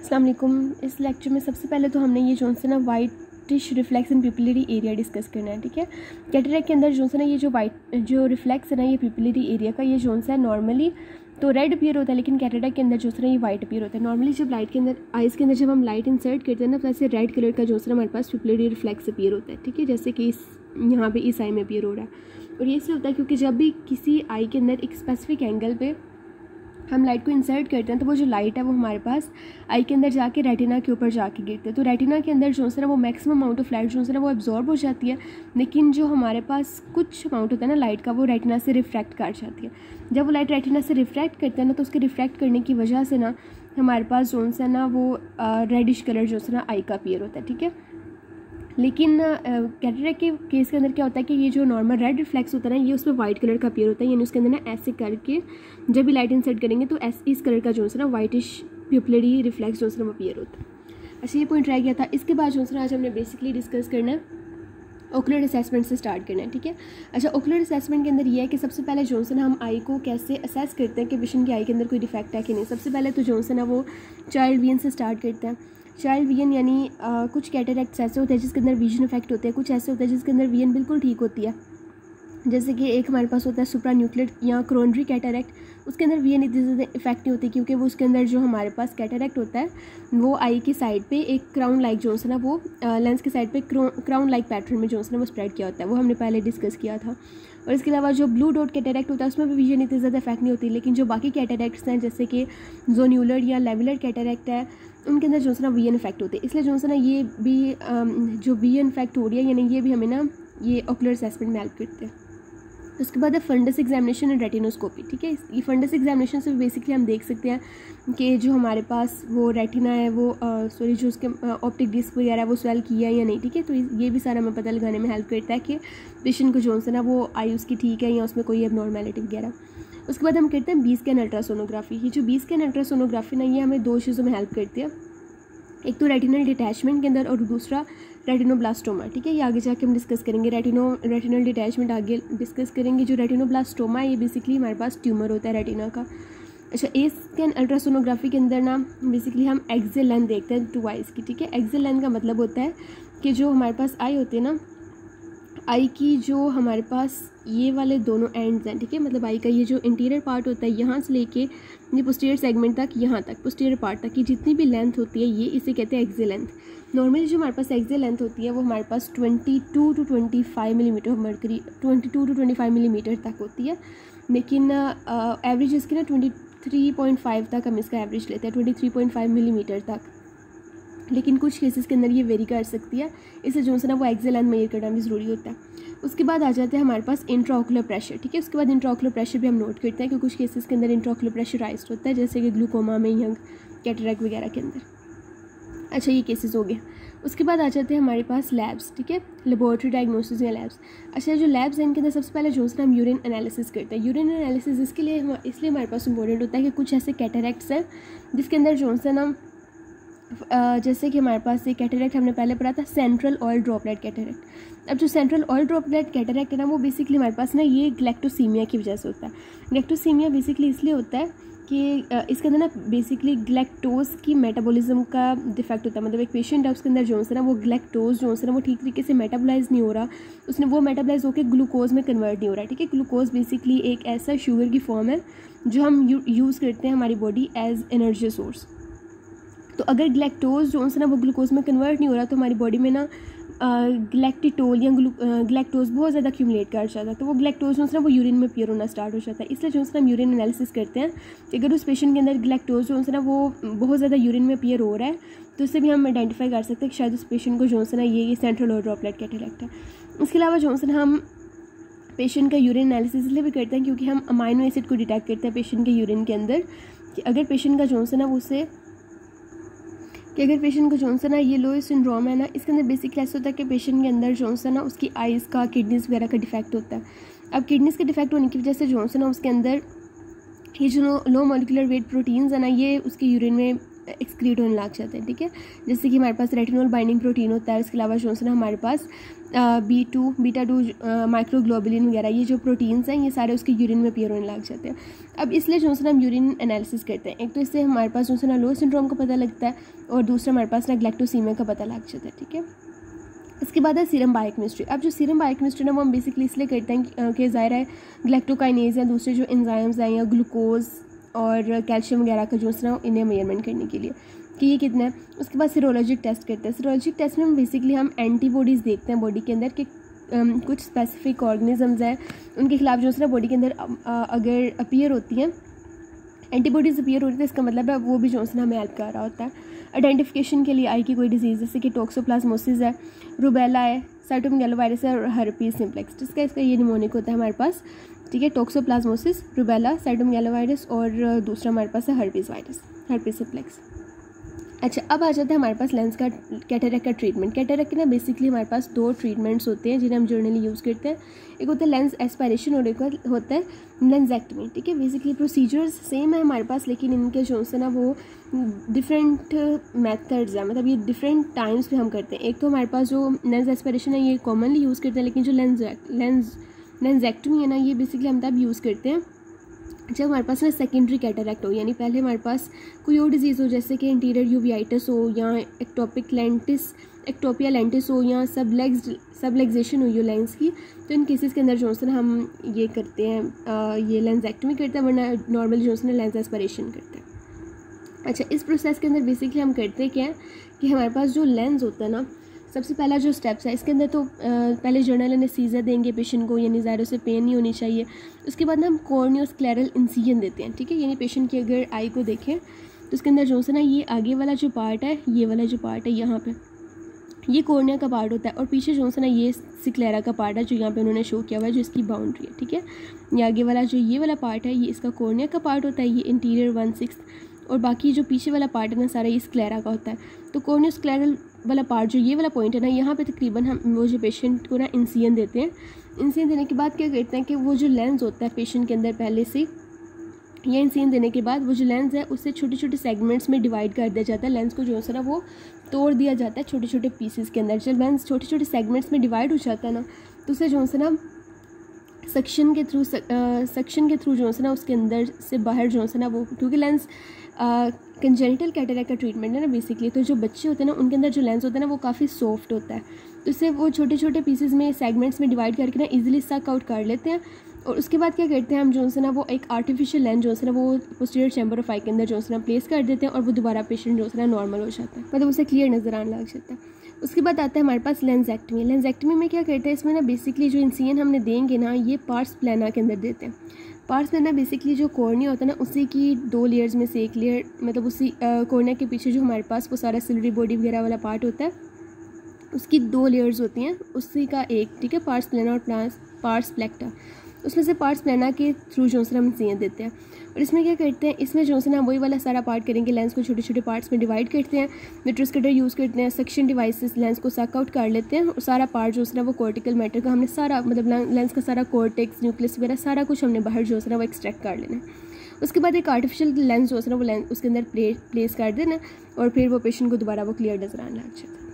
अस्सलाम वालेकुम। इस लेक्चर में सबसे पहले तो हमने ये जो से ना वाइटिश रिफ्लेक्स इन पिपिलरी एरिया डिस्कस करना है, ठीक है। कैटरेक्ट के अंदर जो से ना ये जो रिफ्लेक्स है ना ये पिपिलरी एरिया का ये जोन सा है नॉर्मली तो रेड अपीयर होता है, लेकिन कैटरेक्ट के अंदर जो से ना ये वाइट अपीयर होता है। नॉर्मली जब लाइट के अंदर आइज़ के अंदर जब हम लाइट इंसर्ट करते हैं ना तो ऐसे रेड कलर का जो से ना हमारे पास पिपिलरी रिफ्लेक्स अपीयर होता है, ठीक है, जैसे कि यहाँ पे इस आई में अपीयर हो रहा है। और ये इसलिए होता है क्योंकि जब भी किसी आई के अंदर एक स्पेसिफिक एंगल पे हम लाइट को इंसर्ट करते हैं तो वो जो लाइट है वो हमारे पास आई के अंदर जाके रेटिना के ऊपर जाके गिरती है। तो रेटिना के अंदर जो है ना वो मैक्सिमम अमाउंट ऑफ लाइट जो है ना वो एब्जॉर्ब हो जाती है, लेकिन जो हमारे पास कुछ अमाउंट होता है ना लाइट का वो रेटिना से रिफ्रैक्ट कर जाती है। जब वो लाइट रेटिना से रिफ्रैक्ट करते हैं ना तो उसके रिफ्रैक्ट करने की वजह से ना हमारे पास जो है ना वो रेडिश कलर जो है ना आई का अपीयर होता है, ठीक है। लेकिन कैटरेक्ट के केस के अंदर क्या होता है कि ये जो नॉर्मल रेड रिफ्लेक्स होता है ना ये उसमें वाइट कलर का अपीयर होता है, यानी उसके अंदर ना ऐसे करके जब भी लाइट इंसर्ट करेंगे तो इस कलर का जो है ना वाइटिश पिपिलरी रिफ्लेक्स जो है ना अपीयर होता है। अच्छा, ये पॉइंट रह गया था। इसके बाद जो है ना आज हमने बेसिकली डिस्कस करना है ओकुलर असेसमेंट से स्टार्ट करना है, ठीक है। अच्छा, ओकुलर असेसमेंट के अंदर ये है कि सबसे पहले जो है ना हम आई को कैसे असेस करते हैं कि पेशेंट की आई के अंदर कोई डिफेक्ट है कि नहीं। सबसे पहले तो जो है ना वो चाइल्ड विजन से स्टार्ट करते हैं। चाइल्ड विजन यानी कुछ कैटरेक्ट्स ऐसे होते हैं जिसके अंदर विजन इफेक्ट होते हैं, कुछ ऐसे होते हैं जिसके अंदर विजन बिल्कुल ठीक होती है। जैसे कि एक हमारे पास होता है सुप्रा न्यूक्लियर या क्रोनरी कैटरेक्ट, उसके अंदर विजन इतनी ज़्यादा इफेक्ट नहीं होती क्योंकि वो उसके अंदर जो हमारे पास कैटरेक्ट होता है वो आई की साइड पे एक क्राउन लाइक जो है ना वो लेंस के साइड पे क्राउन लाइक पैटर्न में जो है ना वो स्प्रेड किया होता है, वो हमने पहले डिस्कस किया था। और इसके अलावा जो ब्लू डॉट कैटरेक्ट होता है उसमें भी विजन इतनी ज़्यादा इफेक्ट नहीं होती, लेकिन जो बाकी कैटरेक्ट्स हैं जैसे कि जोन्यूलर या लेवलर कैटरेक्ट है उनके अंदर जो है ना विजन इफेक्ट होते हैं। इसलिए जो है ना ये भी जो विजन इफेक्ट हो रही है यानी ये भी हमें ना ये ओकुलर असेसमेंट में हेल्प करते हैं। उसके बाद है फंडस एग्जामिनेशन एंड रेटिनोस्कोपी, ठीक है। ये फंडस एग्जामिनेशन से बेसिकली हम देख सकते हैं कि जो हमारे पास वो रेटिना है वो जो उसके ऑप्टिक डिस्क वगैरह है वो स्वेल किया है या नहीं, ठीक है। तो ये भी सारा हमें पता लगाने में हेल्प करता है कि पेशेंट को जो है ना वो आई उसकी ठीक है या उसमें कोई एबनॉर्मेलिटी वगैरह। उसके बाद हम करते हैं बी स्कैन अल्ट्रासोनोग्राफी। ये जो बी स्कैन अल्ट्रासोनोग्राफी ना ये हमें दो चीज़ों में हेल्प करती है, एक तो रेटिनल डिटैचमेंट के अंदर और दूसरा रेटिनोब्लास्टोमा, ठीक है। ये आगे जाके हम डिस्कस करेंगे। रेटिनल डिटैचमेंट आगे डिस्कस करेंगे। जो रेटिनोब्लास्टोमा है ये बेसिकली हमारे पास ट्यूमर होता है रेटिना का। अच्छा, ए स्कैन अल्ट्रासोनोग्राफी के अंदर ना बेसिकली हम एक्सियल लेंथ देखते हैं टू आइज़ की, ठीक है। एक्सियल लेंथ का मतलब होता है कि जो हमारे पास आई होती है ना आई की जो हमारे पास ये वाले दोनों एंड्स हैं, ठीक है, मतलब आई का ये जो इंटीरियर पार्ट होता है यहाँ से लेके ये पोस्टीरियर सेगमेंट तक यहाँ तक पोस्टीरियर पार्ट तक की जितनी भी लेंथ होती है ये इसे कहते हैं एक्सियल लेंथ। नॉर्मली जो हमारे पास एक्सियल लेंथ होती है वो हमारे पास 22 to 25 millimetre mercury 22 to 25 millimetre तक होती है, लेकिन एवरेज इसकी ना 23.5 तक हम इसका एवरेज लेते हैं, 23.5 मिलीमीटर तक। लेकिन कुछ केसेस के अंदर ये वेरी कर सकती है, इससे जो है ना वो एक्सियल लेंथ मेजर करना भी ज़रूरी होता है। उसके बाद आ जाते हैं हमारे पास इंट्राओकुलर प्रेशर, ठीक है। उसके बाद इंट्राओकुलर प्रेशर भी हम नोट करते हैं कि कुछ केसेस के अंदर इंट्राओकुलर प्रेशर राइज होता है जैसे कि ग्लूकोमा में यंग कैटरेक्ट वगैरह के अंदर। अच्छा, ये केसेस हो गए। उसके बाद आ जाते हैं हमारे पास लैब्स, ठीक है, लेबोरेटरी डायग्नोसिस या लैब्स। अच्छा, जो लैब्स हैं इनके अंदर सबसे पहले जो है हम यूरिन एनालिसिस करते हैं। यूरिन एनालिसिस इसके लिए इसलिए हमारे पास इंपॉर्टेंट होता है कि कुछ ऐसे कैटरेक्ट्स हैं जिसके अंदर जो है ना जैसे कि हमारे पास ये कैटरेक्ट हमने पहले पढ़ा था सेंट्रल ऑयल ड्रॉपलेट कैटरेक्ट। अब जो सेंट्रल ऑयल ड्रॉपलेट कैटरेक्ट है ना वो बेसिकली हमारे पास ना ये ग्लैक्टोसीमिया की वजह से होता है। ग्लैक्टोसीमिया बेसिकली इसलिए होता है कि इसके अंदर ना बेसिकली ग्लैक्टोज की मेटाबॉलिज्म का डिफेक्ट होता है। मतलब एक पेशेंट है उसके अंदर जो है ना वो ग्लैक्टोज जो है ना वो ठीक तरीके से मेटाबोलाइज नहीं हो रहा, उसने वो मेटाबोलाइज होकर ग्लूकोज में कन्वर्ट नहीं हो रहा, ठीक है। ग्लूकोज बेसिकली एक ऐसा शुगर की फॉर्म है जो हम यूज़ करते हैं हमारी बॉडी एज एनर्जी सोर्स। तो अगर ग्लैक्टोज जो है ना वो ग्लूकोज में कन्वर्ट नहीं हो रहा तो हमारी बॉडी में ना ग्लैक्टिटोल या ग्लैक्टोज बहुत ज़्यादा एक्यूमुलेट कर जाता है, तो वो ग्लैक्टोज जो है ना वो यूरिन में अपीयर होना स्टार्ट हो जाता है। इसलिए जो है ना हम यूरिन एनालिसिस करते हैं कि अगर उस पेशेंट के अंदर ग्लैक्टोज जो है ना वो बहुत ज़्यादा यूरिन में अपीयर हो रहा है तो उससे भी हम आइडेंटिफाई कर सकते हैं कि शायद उस पेशेंट को जो है ना ये सेंट्रल ऑयल ड्रॉपलेट कैटरेक्ट है। इसके अलावा जो है ना हम पेशेंट का यूरिन एनालिसिस इसलिए भी करते हैं क्योंकि हम अमाइनो एसिड को डिटेक्ट करते हैं पेशेंट के यूरिन के अंदर कि अगर पेशेंट का जो है ना जो है ना ये लोई सिंड्रोम है ना इसके अंदर बेसिकली ऐसा होता है कि पेशेंट के अंदर जो है ना उसकी आइज़ का किडनीज वगैरह का डिफेक्ट होता है। अब किडनीज का डिफेक्ट होने की वजह से जो है ना उसके अंदर ये जो लो मॉलिक्यूलर वेट प्रोटीन्स है ना ये उसके यूरिन में एक्सक्रीट होने लग जाते हैं, ठीक है। जैसे कि हमारे पास रेटिनॉल बाइंडिंग प्रोटीन होता है, उसके अलावा जो है ना हमारे पास बीटा 2 माइक्रोग्लोबुलिन वगैरह ये जो प्रोटीन्स हैं ये सारे उसके यूरिन में अपीयर होने लग जाते हैं। अब इसलिए जो है ना हम यूरिन एनालिसिस करते हैं। एक तो इससे हमारे पास जो है ना लो सिंड्रोम का पता लगता है और दूसरा हमारे पास ना ग्लैक्टोसीमिया का पता लग जाता है, ठीक है। इसके बाद है सीरम बायोकेमिस्ट्री। अब जो सीरम बायोकेमिस्ट्री ना वो हम बेसिकली इसलिए करते हैं कि ज़ाहिर है ग्लैक्टोकाइनेज या दूसरे जो एंजाइम्स हैं या ग्लूकोज और कैल्शियम वगैरह का जो है ना इन्हें मेजरमेंट करने के लिए कि ये कितना है। उसके बाद सीरोलॉजिक टेस्ट करते हैं। सीरोलॉजिक टेस्ट में हम बेसिकली हम एंटीबॉडीज़ देखते हैं बॉडी के अंदर कि कुछ स्पेसिफिक ऑर्गेनिजम्स हैं उनके खिलाफ जो है ना बॉडी के अंदर अगर अपीयर होती हैं एंटीबॉडीज़ अपीयर होती है, इसका मतलब है वो भी जो है ना हमें हेल्प कर रहा होता है आइडेंटिफिकेशन के लिए। आई की कोई डिजीज़ जैसे कि टॉक्सोप्लाज्मोसिस है, रूबेला है, साइटोमेगालोवायरस है और हर्पीज सिम्प्लेक्स, जिसका इसका ये निमोनिक होता है हमारे पास, ठीक है। टॉक्सोप्लाज्मोसिस, रूबेला, साइटोमेगालोवायरस और दूसरा हमारे पास है हर्पीज वायरस, हर्पीज सिम्प्लेक्स। अच्छा, अब आ जाता है हमारे पास लेंस का कैटरेक्ट का ट्रीटमेंट। कैटरेक्ट के ना बेसिकली हमारे पास 2 ट्रीटमेंट्स होते हैं जिन्हें हम जर्नली यूज़ करते हैं। एक होता है लेंस एस्पायरेशन और एक होता है लेंसेक्टमी, ठीक है। बेसिकली प्रोसीजर्स सेम है हमारे पास, लेकिन इनके जो है ना वो डिफरेंट मेथड्स हैं, मतलब ये डिफरेंट टाइम्स पे हम करते हैं। एक तो हमारे पास जो लेंस एस्पायरेशन है ये कॉमनली यूज़ करते हैं, लेकिन जो लेंसेक्टमी है ना ये बेसिकली हम तब यूज़ करते हैं जब हमारे पास ना सेकेंडरी कैटरेक्ट हो, यानी पहले हमारे पास कोई और डिजीज़ हो जैसे कि इंटीरियर यूवियाइटिस हो या एक्टोपिया लेंटिस हो या सबलेक्सेशन हुई हो लेंस की, तो इन केसेस के अंदर जो है हम ये करते हैं, ये लेंसेक्टमी करते हैं, वरना नॉर्मल जो है लेंस एस्पायरेशन करते हैं। अच्छा, इस प्रोसेस के अंदर बेसिकली हम करते हैं क्या है कि हमारे पास जो लेंस होता है ना, सबसे पहला जो स्टेप्स है इसके अंदर तो पहले जर्नल एनेस्थीसिया देंगे पेशेंट को, यानी ज़ाहिर से पेन नहीं होनी चाहिए। उसके बाद ना हम कॉर्नियोस्क्लेरल इंसिजन देते हैं, ठीक है। यानी पेशेंट की अगर आई को देखें तो उसके अंदर जो है ना ये आगे वाला जो पार्ट है, ये वाला जो पार्ट है यहाँ पे ये कॉर्निया का पार्ट होता है और पीछे जो है ना ये स्क्लेरा का पार्ट है जो यहाँ पे उन्होंने शो किया हुआ है, जो इसकी बाउंड्री है, ठीक है। ये आगे वाला जो ये वाला पार्ट है ये इसका कॉर्निया का पार्ट होता है, ये इंटीरियर 1/6 और बाकी जो पीछे वाला पार्ट है ना सारा ये स्क्लेरा का होता है। तो कॉर्नियोस्क्लेरल वाला पार्ट जो ये वाला पॉइंट है ना, यहाँ पे तकरीबन हम वो जो पेशेंट को ना इंसिजन देते हैं। इंसिजन देने के बाद क्या करते हैं कि वो जो लेंस होता है पेशेंट के अंदर पहले से, या इंसिजन देने के बाद वो जो लेंस है उससे छोटे छोटे सेगमेंट्स में डिवाइड कर दिया जाता है। लेंस को जो है ना वो तोड़ दिया जाता है छोटे छोटे पीसेस के अंदर। जब लेंस छोटे छोटे सेगमेंट्स में डिवाइड हो जाता है ना, तो उसे जो है ना सक्शन के थ्रू जो है ना उसके अंदर से बाहर जो है ना वो, क्योंकि लेंस कंजेनिटल कैटरेक्ट का ट्रीटमेंट है ना बेसिकली, तो जो बच्चे होते हैं ना उनके अंदर जो लेंस होता है ना वो काफ़ी सॉफ्ट होता है, तो इससे वो छोटे छोटे पीसेस में सेगमेंट्स में डिवाइड करके ना इजीली सक आउट कर लेते हैं। और उसके बाद क्या करते हैं हम जो है ना वो एक आर्टिफिशियल लेंस जो है ना वो पोस्टीरियर चैम्बर ऑफ आई के अंदर जो है ना प्लेस कर देते हैं और वो दोबारा पेशेंट जो है ना नॉर्मल हो जाता है, मतलब उसे क्लियर नज़र आने लग जाता है। उसके बाद आता है हमारे पास लेंसेक्टमी। लेंसेक्टमी में क्या करते हैं, इसमें ना बेसिकली जो इंसिजन हमने देंगे ना ये पार्स प्लाना के अंदर देते हैं। पार्स प्लाना बेसिकली जो कॉर्निया होता है ना उसी की 2 लेयर्स में से एक लेयर, मतलब उसी कॉर्निया के पीछे जो हमारे पास वो सारा सिलरी बॉडी वगैरह वाला पार्ट होता है उसकी 2 लेयर्स होती हैं, उसी का एक, ठीक है, पार्स प्लाना और पार्स प्लेक्टा। उसमें से पार्स प्लाना के थ्रू जो है हम इंसिजन देते हैं। और इसमें क्या करते हैं, इसमें जो है ना वही वाला सारा पार्ट करेंगे, लेंस को छोटे छोटे पार्ट्स में डिवाइड करते हैं, विट्रोस्कटर यूज़ करते हैं, सक्शन डिवाइसेस लेंस को सक आउट कर लेते हैं और सारा पार्ट जो है ना वो कॉर्टिकल मैटर का हमने सारा, मतलब लेंस का सारा कॉर्टेक्स न्यूक्लियस वगैरह सारा कुछ हमने बाहर जो है ना वो एक्सट्रैक्ट कर लेना है। उसके बाद एक आर्टिफिशियल लेंस जो है ना वो लेंस उसके अंदर प्लेस कर देना और फिर वो पेशेंट को दोबारा वो क्लियर नजर आने लग जाता है।